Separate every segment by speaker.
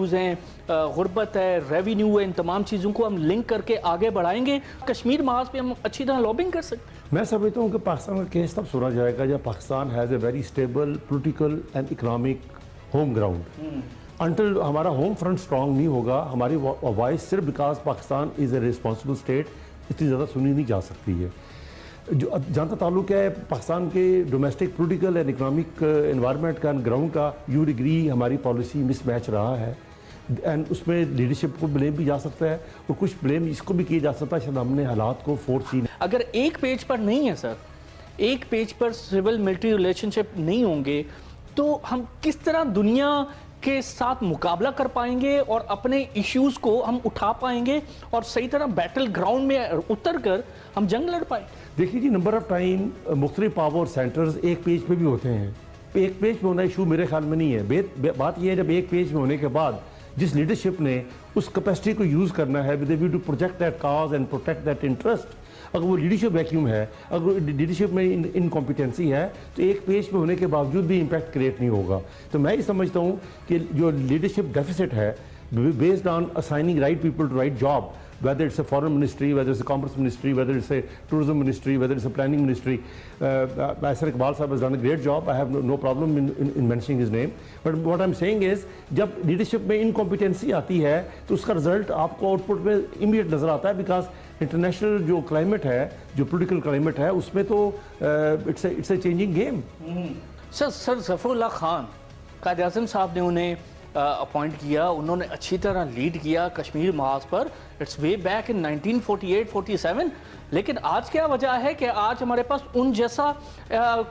Speaker 1: Issues हैं, गुर्बत है, रेवेन्यू है, इन तमाम चीज़ों को हम लिंक करके आगे बढ़ाएंगे, कश्मीर महाज पे हम अच्छी तरह लॉबिंग कर सकते हैं।
Speaker 2: मैं समझता हूँ कि पाकिस्तान का केस तब सुना जाएगा जब Pakistan has a very stable political and economic home ground. Until हमारा होम फ्रंट स्ट्रांग नहीं होगा, हमारी वॉइस सिर्फ because Pakistan is a responsible state इतनी ज़्यादा सुनी नहीं जा सकती है। जो जहाँ तक ताल्लुक है पाकिस्तान के domestic political and economic environment का, ग्राउंड का, यू एग्री हमारी पॉलिसी मिसमैच रहा है एंड उसमें लीडरशिप को ब्लेम भी जा सकता है और कुछ ब्लेम इसको भी किया जा सकता है शायद हमने हालात को फोर्स ही।
Speaker 1: अगर एक पेज पर नहीं है सर, एक पेज पर सिविल मिलिट्री रिलेशनशिप नहीं होंगे तो हम किस तरह दुनिया के साथ मुकाबला कर पाएंगे और अपने इश्यूज को हम उठा पाएंगे और सही तरह बैटल ग्राउंड में उतर कर हम जंग लड़ पाए।
Speaker 2: देखिए जी, नंबर ऑफ टाइम मुख्तलिफ पावर सेंटर्स एक पेज पे भी होते हैं, एक पेज पे होना इशू मेरे ख्याल में नहीं है। बात यह है जब एक पेज में होने के बाद जिस लीडरशिप ने उस कैपेसिटी को यूज़ करना है with view to protect that cause and protect that interest, अगर वो लीडरशिप वैक्यूम है, अगर लीडरशिप में इनकॉम्पिटेंसी है तो एक पेज पे होने के बावजूद भी इम्पैक्ट क्रिएट नहीं होगा। तो मैं ये समझता हूँ कि जो लीडरशिप डेफिसिट है based on assigning right people to right job, whether it's a foreign ministry, whether it's a commerce ministry, whether it's a tourism ministry, whether it's a planning ministry. Sir Iqbal Sahab has done a great job. I have no problem in mentioning his name. But what I'm saying is, जब leadership में incompetency आती है तो उसका result आपको output में immediate नजर आता है, because international जो climate है, जो political climate है, उसमें तो it's a changing game.
Speaker 1: Sir Zafarullah Khan Quaid-e-Azam साहब ने उन्हें अपॉइंट किया, उन्होंने अच्छी तरह लीड किया कश्मीर महाज पर। It's way back in 1948-47। लेकिन आज क्या वजह है कि आज हमारे पास उन जैसा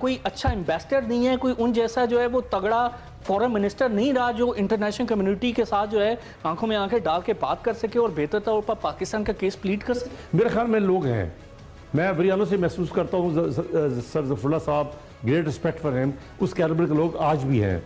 Speaker 1: कोई अच्छा एम्बेसडर नहीं है, कोई उन जैसा जो है वो तगड़ा फॉरेन मिनिस्टर नहीं रहा जो इंटरनेशनल कम्युनिटी के साथ जो है आंखों में आंखें डाल के बात कर सके और बेहतर तौर पर पाकिस्तान का केस प्लीड कर सके।
Speaker 2: मेरे ख्याल में लोग हैं, मैं बरियालों से महसूस करता हूँ सर ज़फ़रुल्लाह साहब, ग्रेट रिस्पेक्ट फॉर हिम, उस कैलिबर के लोग आज भी हैं।